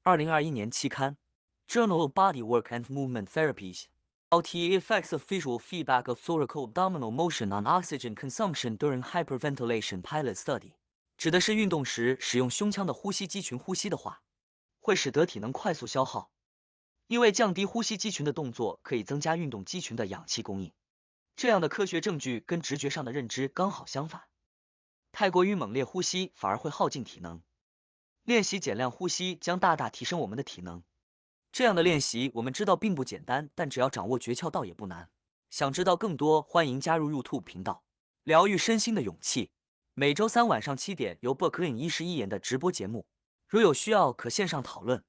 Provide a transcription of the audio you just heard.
2021年期刊《Journal of Bodywork and Movement Therapies》。LTA effects of visual feedback of thoracoabdominal motion on oxygen consumption during hyperventilation pilot study， 指的是运动时使用胸腔的呼吸肌群呼吸的话，会使得体能快速消耗，因为降低呼吸肌群的动作可以增加运动肌群的氧气供应。这样的科学证据跟直觉上的认知刚好相反，太过于猛烈呼吸反而会耗尽体能。练习减量呼吸将大大提升我们的体能。这样的练习我们知道并不简单，但只要掌握诀窍倒也不难。想知道更多，欢迎加入 YouTube 频道。疗愈身心的勇气，每周三晚上7点由 Bookling 医师一言的直播节目，如有需要可线上讨论。